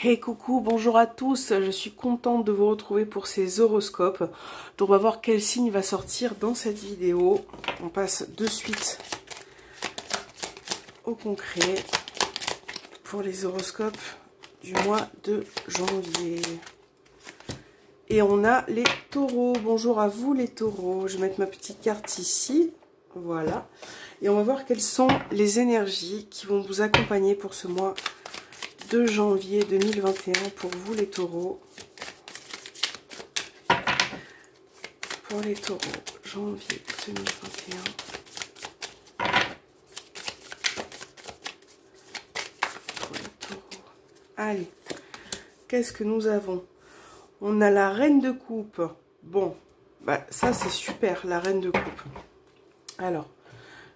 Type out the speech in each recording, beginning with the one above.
Hey coucou, bonjour à tous, je suis contente de vous retrouver pour ces horoscopes. Donc on va voir quel signe va sortir dans cette vidéo. On passe de suite au concret pour les horoscopes du mois de janvier. Et on a les taureaux. Bonjour à vous les taureaux. Je vais mettre ma petite carte ici. Voilà. Et on va voir quelles sont les énergies qui vont vous accompagner pour ce mois de janvier 2021 pour vous les taureaux. Pour les taureaux, janvier 2021. Pour les taureaux. Allez, qu'est-ce que nous avons? On a la reine de coupe. Bon, bah ça c'est super, la reine de coupe. Alors,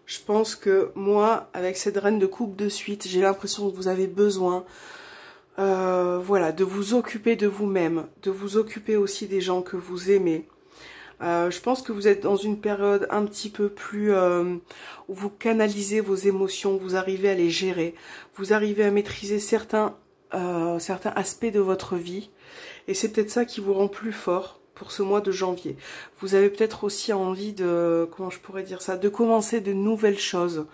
je pense que moi, avec cette reine de coupe de suite, j'ai l'impression que vous avez besoin voilà, de vous occuper de vous-même, de vous occuper aussi des gens que vous aimez. Je pense que vous êtes dans une période un petit peu plus où vous canalisez vos émotions, vous arrivez à les gérer, vous arrivez à maîtriser certains aspects de votre vie. Et c'est peut-être ça qui vous rend plus fort pour ce mois de janvier. Vous avez peut-être aussi envie de, comment je pourrais dire ça, de commencer de nouvelles choses.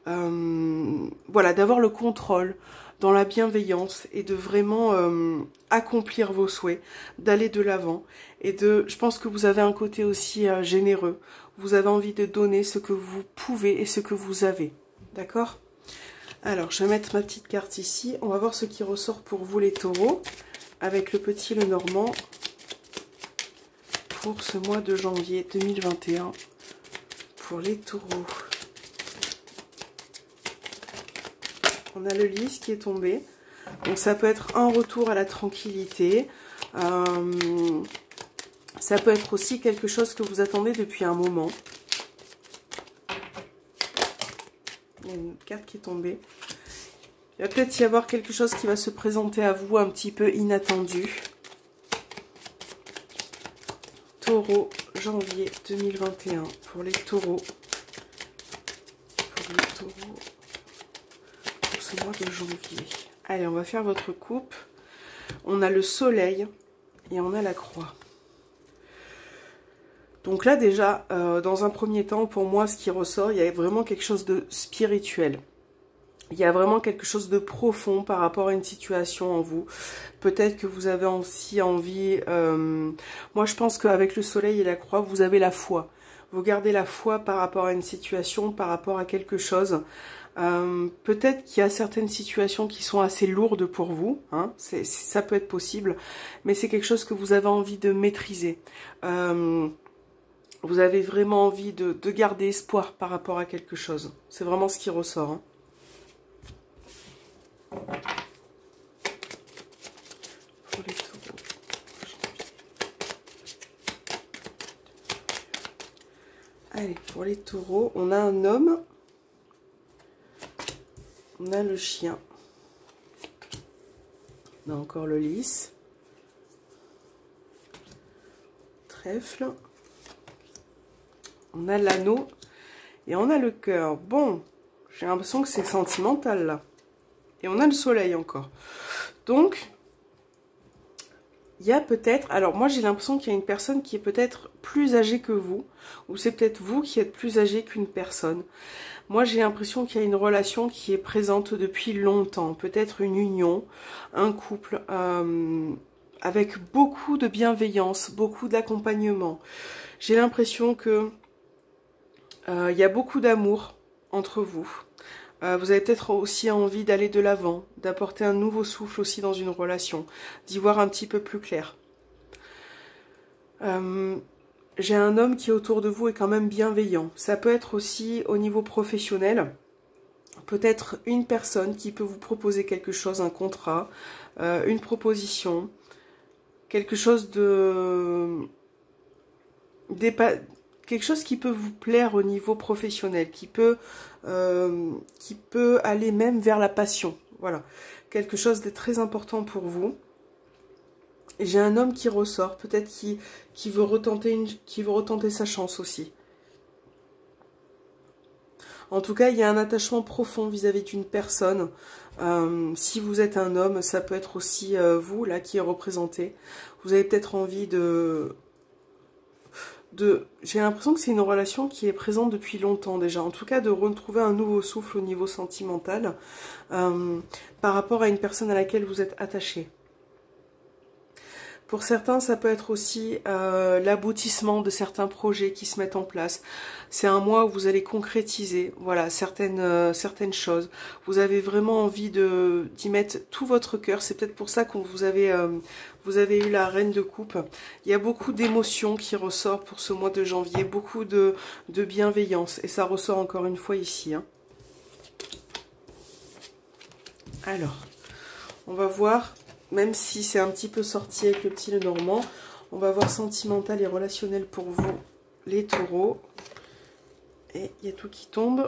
Voilà, d'avoir le contrôle dans la bienveillance et de vraiment accomplir vos souhaits, d'aller de l'avant. Et je pense que vous avez un côté aussi généreux. Vous avez envie de donner ce que vous pouvez et ce que vous avez. D'accord ? Alors, je vais mettre ma petite carte ici. On va voir ce qui ressort pour vous les taureaux, avec le petit Lenormand, pour ce mois de janvier 2021, pour les taureaux. On a le lys qui est tombé. Donc ça peut être un retour à la tranquillité. Ça peut être aussi quelque chose que vous attendez depuis un moment. Il y a une carte qui est tombée. Il va peut-être y avoir quelque chose qui va se présenter à vous un petit peu inattendu. Taureau, janvier 2021 pour les taureaux. Pour les taureaux. Pour ce mois de janvier. Allez, on va faire votre coupe. On a le soleil et on a la croix. Donc là déjà, dans un premier temps, pour moi, ce qui ressort, il y a vraiment quelque chose de spirituel. Il y a vraiment quelque chose de profond par rapport à une situation en vous. Peut-être que vous avez aussi envie... moi, je pense qu'avec le soleil et la croix, vous avez la foi. Vous gardez la foi par rapport à une situation, par rapport à quelque chose. Peut-être qu'il y a certaines situations qui sont assez lourdes pour vous. Hein, ça peut être possible. Mais c'est quelque chose que vous avez envie de maîtriser. Vous avez vraiment envie de garder espoir par rapport à quelque chose. C'est vraiment ce qui ressort. Hein. Pour les taureaux. Allez, pour les taureaux, on a un homme. On a le chien. On a encore le lys. Trèfle. On a l'anneau. Et on a le cœur. Bon, j'ai l'impression que c'est sentimental là. Et on a le soleil encore. Donc, il y a peut-être... Alors moi j'ai l'impression qu'il y a une personne qui est peut-être plus âgée que vous. Ou c'est peut-être vous qui êtes plus âgé qu'une personne. Moi j'ai l'impression qu'il y a une relation qui est présente depuis longtemps. Peut-être une union, un couple, avec beaucoup de bienveillance, beaucoup d'accompagnement. J'ai l'impression que il y a beaucoup d'amour entre vous. Vous avez peut-être aussi envie d'aller de l'avant, d'apporter un nouveau souffle aussi dans une relation, d'y voir un petit peu plus clair. J'ai un homme qui autour de vous est quand même bienveillant. Ça peut être aussi au niveau professionnel, peut-être une personne qui peut vous proposer quelque chose, un contrat, une proposition, quelque chose de... quelque chose qui peut vous plaire au niveau professionnel, qui peut aller même vers la passion. Voilà, quelque chose de très important pour vous. J'ai un homme qui ressort, peut-être qui veut retenter sa chance aussi. En tout cas, il y a un attachement profond vis-à-vis d'une personne. Si vous êtes un homme, ça peut être aussi vous, là, qui est représenté. Vous avez peut-être envie j'ai l'impression que c'est une relation qui est présente depuis longtemps déjà. En tout cas, de retrouver un nouveau souffle au niveau sentimental par rapport à une personne à laquelle vous êtes attaché. Pour certains, ça peut être aussi l'aboutissement de certains projets qui se mettent en place. C'est un mois où vous allez concrétiser, voilà, certaines choses. Vous avez vraiment envie d'y mettre tout votre cœur. C'est peut-être pour ça que vous avez eu la reine de coupe. Il y a beaucoup d'émotions qui ressortent pour ce mois de janvier, beaucoup de bienveillance. Et ça ressort encore une fois ici. Hein. Alors, on va voir... Même si c'est un petit peu sorti avec le petit Lenormand, on va voir sentimental et relationnel pour vous, les taureaux. Et il y a tout qui tombe.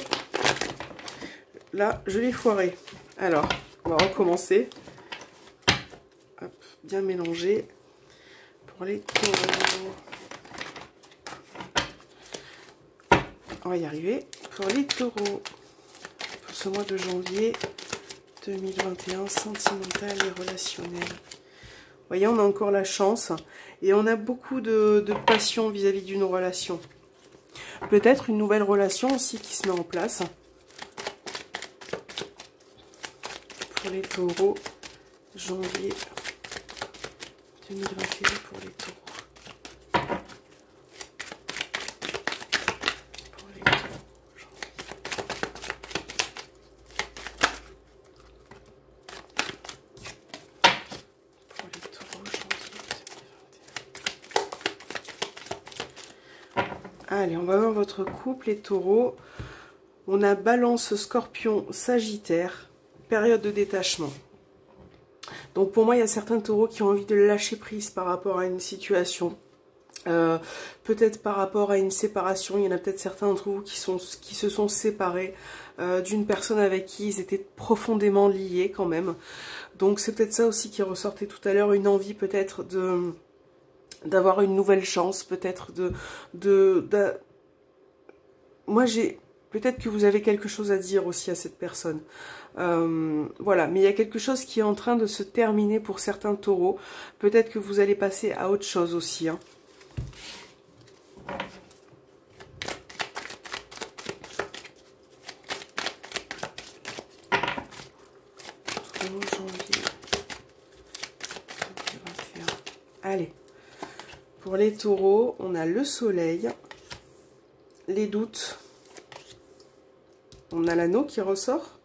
Là, je l'ai foiré. Alors, on va recommencer. Hop, bien mélanger. Pour les taureaux. On va y arriver. Pour les taureaux, pour ce mois de janvier 2021, sentimental et relationnel. Vous voyez, on a encore la chance et on a beaucoup de passion vis-à-vis d'une relation. Peut-être une nouvelle relation aussi qui se met en place. Pour les taureaux, janvier 2021 pour les taureaux. Allez, on va voir votre couple, les taureaux. On a Balance, Scorpion, Sagittaire, période de détachement. Donc pour moi, il y a certains taureaux qui ont envie de lâcher prise par rapport à une situation. Peut-être par rapport à une séparation. Il y en a peut-être certains d'entre vous qui se sont séparés d'une personne avec qui ils étaient profondément liés quand même. Donc c'est peut-être ça aussi qui ressortait tout à l'heure, une envie peut-être d'avoir une nouvelle chance, peut-être moi j'ai peut-être que vous avez quelque chose à dire aussi à cette personne, voilà, mais il y a quelque chose qui est en train de se terminer pour certains taureaux. Peut-être que vous allez passer à autre chose aussi, hein. Janvier 2021. Allez. Pour les taureaux, on a le soleil, les doutes, on a l'anneau qui ressort,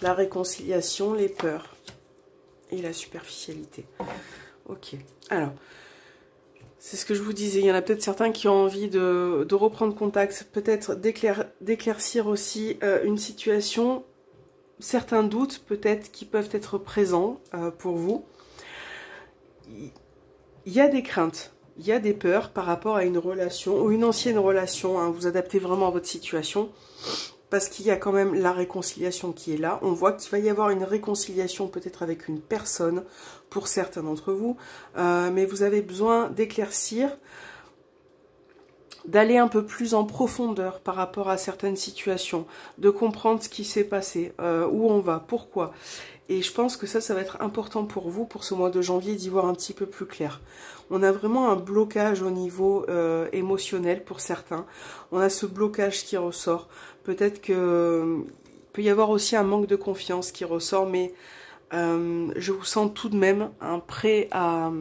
la réconciliation, les peurs et la superficialité. Ok, alors, c'est ce que je vous disais, il y en a peut-être certains qui ont envie de reprendre contact, peut-être d'éclaircir aussi une situation, certains doutes peut-être qui peuvent être présents pour vous. Il y a des craintes, il y a des peurs par rapport à une relation ou une ancienne relation, hein, vous adaptez vraiment à votre situation parce qu'il y a quand même la réconciliation qui est là. On voit qu'il va y avoir une réconciliation peut-être avec une personne pour certains d'entre vous, mais vous avez besoin d'éclaircir, d'aller un peu plus en profondeur par rapport à certaines situations, de comprendre ce qui s'est passé, où on va, pourquoi. Et je pense que ça va être important pour vous, pour ce mois de janvier, d'y voir un petit peu plus clair. On a vraiment un blocage au niveau émotionnel pour certains. On a ce blocage qui ressort. Peut-être que il peut y avoir aussi un manque de confiance qui ressort, mais je vous sens tout de même prêt à...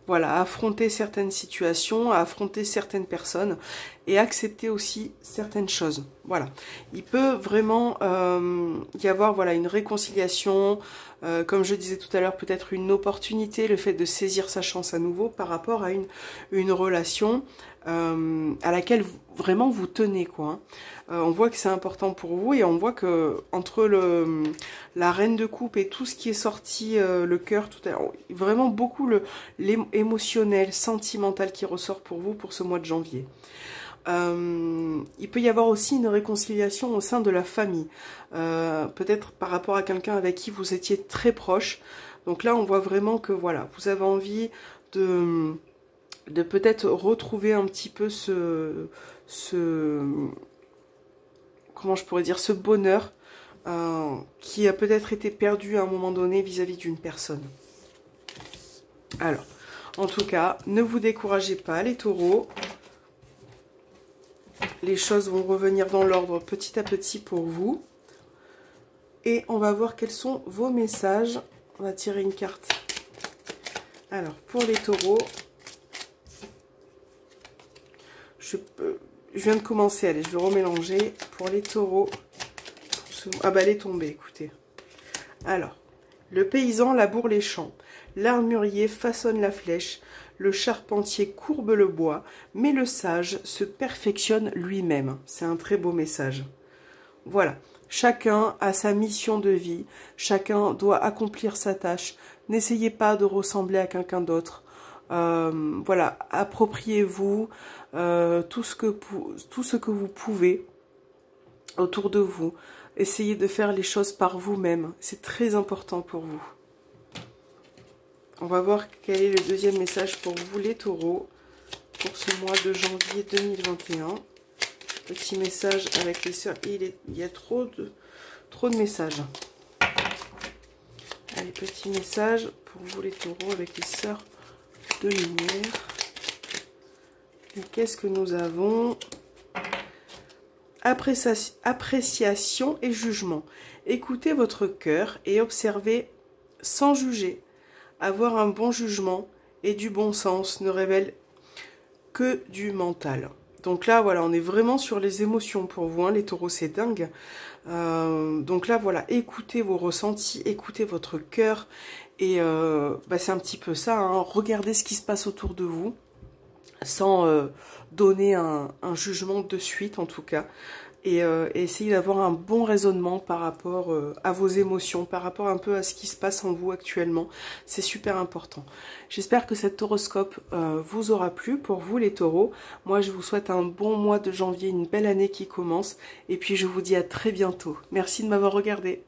voilà, à affronter certaines situations, à affronter certaines personnes et accepter aussi certaines choses. Voilà, il peut vraiment y avoir voilà, une réconciliation, comme je disais tout à l'heure, peut-être une opportunité, le fait de saisir sa chance à nouveau par rapport à une relation à laquelle vraiment vous tenez, quoi. Hein. On voit que c'est important pour vous et on voit que entre la reine de coupe et tout ce qui est sorti, le cœur, tout à l'heure, vraiment beaucoup l'émotionnel, sentimental qui ressort pour vous pour ce mois de janvier. Il peut y avoir aussi une réconciliation au sein de la famille, peut-être par rapport à quelqu'un avec qui vous étiez très proche. Donc là on voit vraiment que voilà, vous avez envie de peut-être retrouver un petit peu comment je pourrais dire, ce bonheur qui a peut-être été perdu à un moment donné vis-à-vis d'une personne. Alors, en tout cas, ne vous découragez pas les taureaux. Les choses vont revenir dans l'ordre petit à petit pour vous. Et on va voir quels sont vos messages. On va tirer une carte. Alors, pour les taureaux, je viens de commencer, allez, je vais remélanger. Pour les taureaux, ah bah elle est tombée, écoutez. Alors, le paysan laboure les champs, l'armurier façonne la flèche, le charpentier courbe le bois, mais le sage se perfectionne lui-même. C'est un très beau message. Voilà, chacun a sa mission de vie, chacun doit accomplir sa tâche. N'essayez pas de ressembler à quelqu'un d'autre. Voilà, appropriez-vous tout ce que vous pouvez autour de vous. Essayez de faire les choses par vous-même. C'est très important pour vous. On va voir quel est le deuxième message pour vous, les taureaux, pour ce mois de janvier 2021. Petit message avec les sœurs. Il y a trop de messages. Allez, petit message pour vous, les taureaux, avec les sœurs de lumière. Et qu'est-ce que nous avons ? Appréciation et jugement. Écoutez votre cœur et observez sans juger. Avoir un bon jugement et du bon sens ne révèle que du mental. Donc là, voilà, on est vraiment sur les émotions pour vous, hein, les taureaux, c'est dingue. Donc là, voilà, écoutez vos ressentis, écoutez votre cœur. Et c'est un petit peu ça, hein, regardez ce qui se passe autour de vous, sans donner un jugement de suite, en tout cas. Et essayez d'avoir un bon raisonnement par rapport à vos émotions, par rapport un peu à ce qui se passe en vous actuellement. C'est super important. J'espère que cet horoscope vous aura plu pour vous les taureaux. Moi je vous souhaite un bon mois de janvier, une belle année qui commence. Et puis je vous dis à très bientôt. Merci de m'avoir regardé.